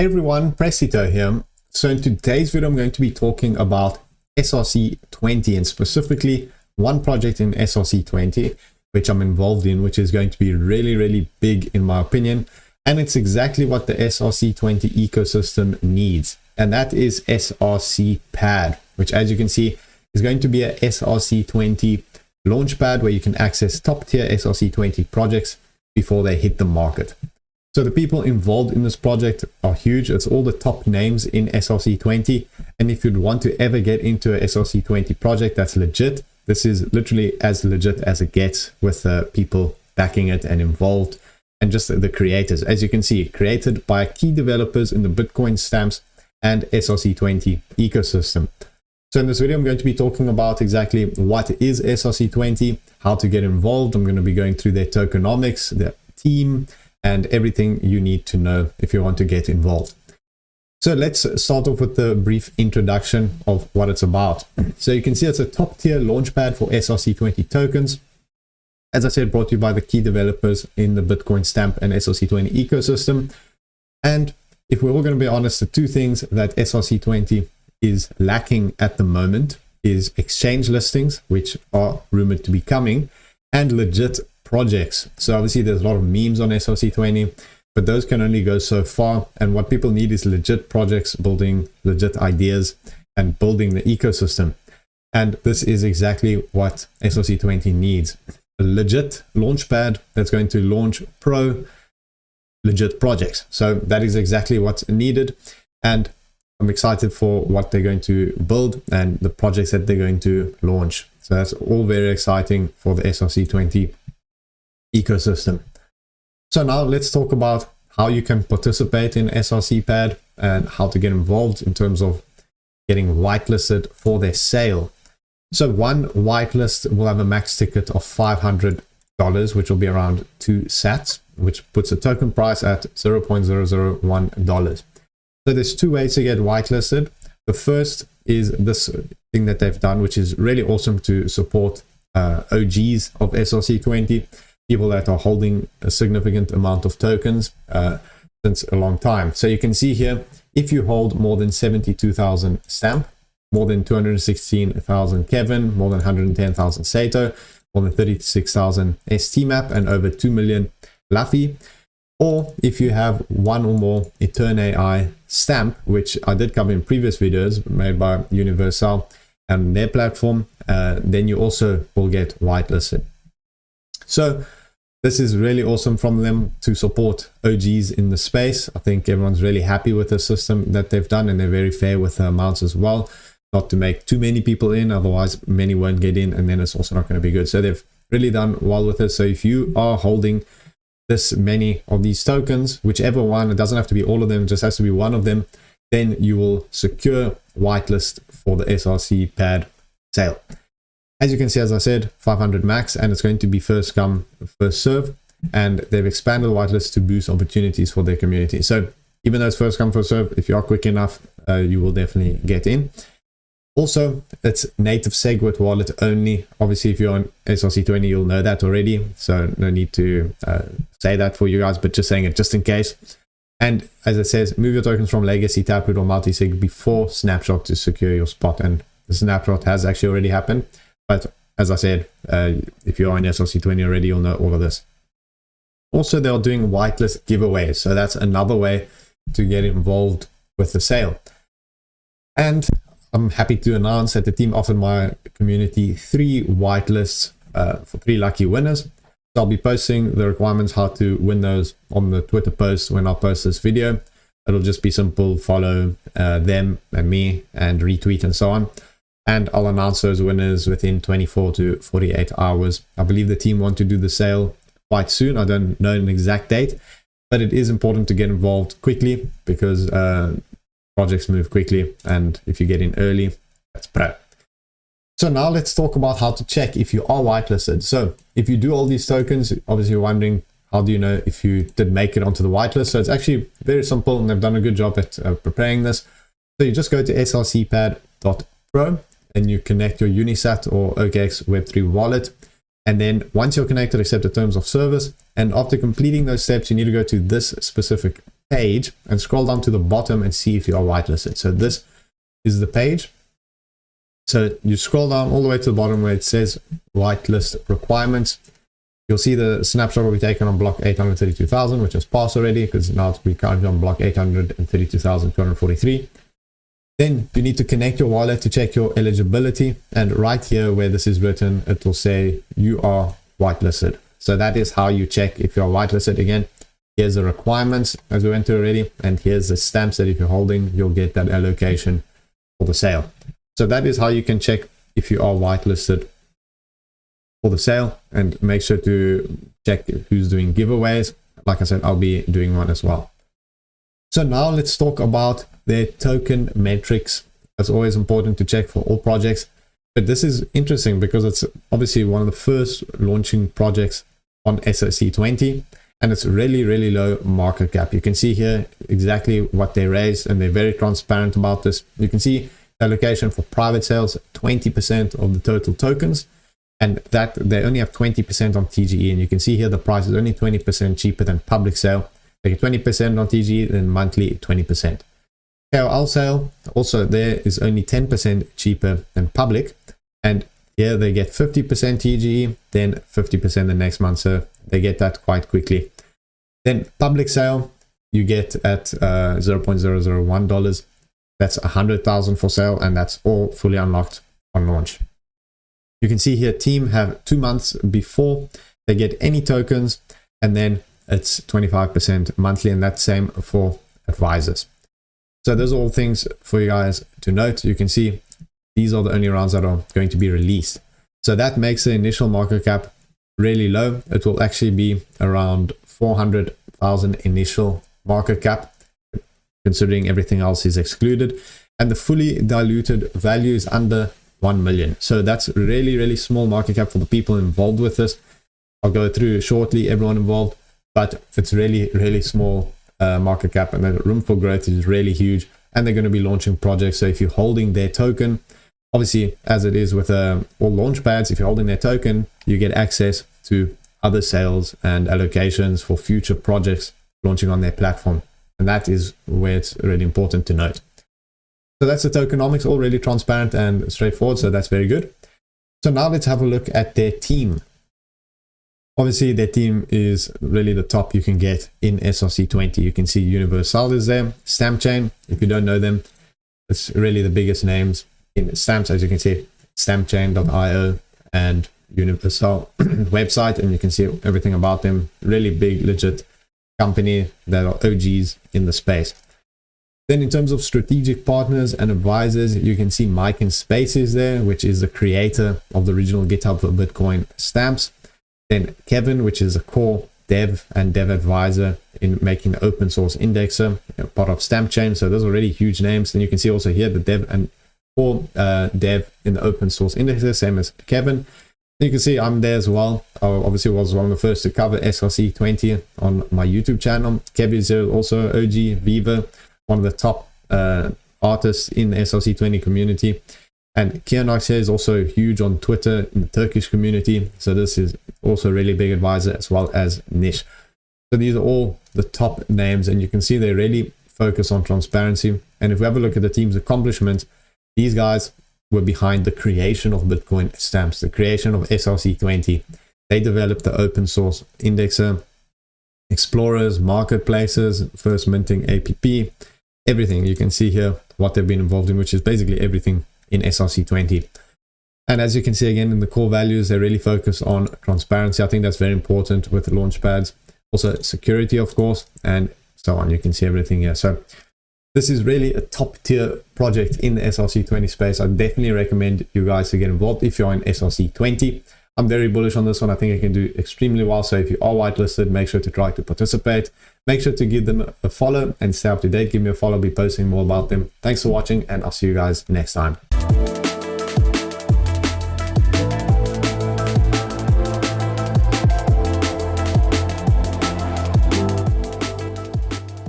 Hey everyone, Prestito here. So in today's video, I'm going to be talking about SRC20 and specifically one project in SRC20, which I'm involved in, which is going to be really big in my opinion. And it's exactly what the SRC20 ecosystem needs. And that is SRCPad, which as you can see is going to be a SRC20 Launchpad where you can access top tier SRC20 projects before they hit the market. So the people involved in this project are huge. It's all the top names in SRC20. And if you'd want to ever get into a SRC20 project that's legit, this is literally as legit as it gets with people backing it and involved and just the creators. As you can see, created by key developers in the Bitcoin stamps and SRC20 ecosystem. So in this video, I'm going to be talking about exactly what is SRC20, how to get involved. I'm going to be going through their tokenomics, their team, and everything you need to know if you want to get involved. So let's start off with the brief introduction of what it's about. So you can see it's a top tier launchpad for SRC20 tokens. As I said, brought to you by the key developers in the Bitcoin stamp and SRC20 ecosystem. And if we're all going to be honest, the two things that SRC20 is lacking at the moment is exchange listings, which are rumored to be coming, and legit projects. So obviously there's a lot of memes on SRC20, but those can only go so far. And what people need is legit projects building legit ideas and building the ecosystem. And this is exactly what SRC20 needs. A legit launchpad that's going to launch pro legit projects. So that is exactly what's needed. And I'm excited for what they're going to build and the projects that they're going to launch. So that's all very exciting for the SRC20 ecosystem. So now let's talk about how you can participate in SRCPad and how to get involved in terms of getting whitelisted for their sale. So one whitelist will have a max ticket of $500, which will be around 2 sats, which puts the token price at $0.001. So there's two ways to get whitelisted. The first is this thing that they've done, which is really awesome to support OGs of SRC20. People that are holding a significant amount of tokens since a long time. So you can see here, if you hold more than 72,000 stamp, more than 216,000 Kevin, more than 110,000 Sato, more than 36,000 ST map, and over 2 million Luffy, or if you have one or more EternAI stamp, which I did cover in previous videos made by Universelle and their platform, then you also will get whitelisted. So this is really awesome from them to support OGs in the space. I think everyone's really happy with the system that they've done, and they're very fair with the amounts as well. Not to make too many people in, otherwise many won't get in, and then it's also not going to be good. So they've really done well with it. So if you are holding this many of these tokens, whichever one, it doesn't have to be all of them, it just has to be one of them, then you will secure whitelist for the SRCPad sale. As you can see, as I said, 500 max, and it's going to be first come, first serve. And they've expanded the whitelist to boost opportunities for their community. So even though it's first come, first serve, if you are quick enough, you will definitely get in. Also, it's native SegWit wallet only. Obviously, if you're on SRC20, you'll know that already. So no need to say that for you guys, but just saying it just in case. And as it says, move your tokens from legacy, taproot, or multi-sig before snapshot to secure your spot. And the snapshot has actually already happened. But as I said, if you're on SRC20 already, you'll know all of this. Also, they are doing whitelist giveaways. So that's another way to get involved with the sale. And I'm happy to announce that the team offered my community 3 whitelists for 3 lucky winners. So I'll be posting the requirements how to win those on the Twitter post when I post this video. It'll just be simple, follow them and me and retweet and so on. And I'll announce those winners within 24 to 48 hours. I believe the team want to do the sale quite soon. I don't know an exact date, but it is important to get involved quickly because projects move quickly. And if you get in early, that's pro. So now let's talk about how to check if you are whitelisted. So if you do all these tokens, obviously you're wondering, how do you know if you did make it onto the whitelist? So it's actually very simple, and they've done a good job at preparing this. So you just go to srcpad.pro. and you connect your Unisat or OKX Web3 wallet. And then once you're connected, accept the terms of service. And after completing those steps, you need to go to this specific page and scroll down to the bottom and see if you are whitelisted. So this is the page. So you scroll down all the way to the bottom where it says whitelist requirements. You'll see the snapshot will be taken on block 832,000, which has passed already because now we're currently on block 832,243. Then you need to connect your wallet to check your eligibility. And right here where this is written, it will say you are whitelisted. So that is how you check if you're whitelisted. Again, here's the requirements as we went through already. And here's the stamps that if you're holding, you'll get that allocation for the sale. So that is how you can check if you are whitelisted for the sale, and make sure to check who's doing giveaways. Like I said, I'll be doing one as well. So now let's talk about their token metrics. That's always important to check for all projects. But this is interesting because it's obviously one of the first launching projects on SRC20, and it's really, really low market cap. You can see here exactly what they raised, and they're very transparent about this. You can see the allocation for private sales, 20% of the total tokens, and that they only have 20% on TGE. And you can see here the price is only 20% cheaper than public sale. They get 20% on TGE, then monthly 20%. KOL sale, also there is only 10% cheaper than public. And here they get 50% TGE, then 50% the next month. So they get that quite quickly. Then public sale, you get at $0.001. That's 100,000 for sale, and that's all fully unlocked on launch. You can see here team have 2 months before they get any tokens, and then it's 25% monthly, and that's same for advisors. So those are all things for you guys to note. You can see these are the only rounds that are going to be released. So that makes the initial market cap really low. It will actually be around 400,000 initial market cap, considering everything else is excluded. And the fully diluted value is under 1 million. So that's really, really small market cap for the people involved with this. I'll go through shortly everyone involved, but it's really, really small market cap, and the room for growth is really huge. And they're going to be launching projects. So if you're holding their token, obviously, as it is with all Launchpads, if you're holding their token, you get access to other sales and allocations for future projects launching on their platform. And that is where it's really important to note. So that's the tokenomics, all really transparent and straightforward. So that's very good. So now let's have a look at their team. Obviously, their team is really the top you can get in SRC20. You can see Universelle is there, Stampchain. If you don't know them, it's really the biggest names in stamps, as you can see, stampchain.io and Universelle website, and you can see everything about them. Really big, legit company that are OGs in the space. Then in terms of strategic partners and advisors, you can see Mike in Spaces there, which is the creator of the original GitHub for Bitcoin stamps. Then Kevin, which is a core dev and dev advisor in making the open source indexer, part of Stampchain. So those are really huge names. And you can see also here the dev and core dev in the open source indexer, same as Kevin. You can see I'm there as well. I obviously was one of the first to cover SRC20 on my YouTube channel. Kevin is also OG, Viva, one of the top artists in the SRC20 community. And Tokenomics here is also huge on Twitter in the Turkish community. So this is also a really big advisor, as well as Nish. So these are all the top names, and you can see they really focus on transparency. And if we have a look at the team's accomplishments, these guys were behind the creation of Bitcoin stamps, the creation of SRC20. They developed the open source indexer, explorers, marketplaces, first minting APP, everything. You can see here what they've been involved in, which is basically everything in SRC20. And as you can see again in the core values, they really focus on transparency. I think that's very important with Launchpads. Also security, of course, and so on. You can see everything here. So this is really a top tier project in the SRC20 space. I definitely recommend you guys to get involved if you're in SRC20. I'm very bullish on this one. I think I can do extremely well. So if you are whitelisted, make sure to try to participate. Make sure to give them a follow and stay up to date. Give me a follow. I'll be posting more about them. Thanks for watching, and I'll see you guys next time.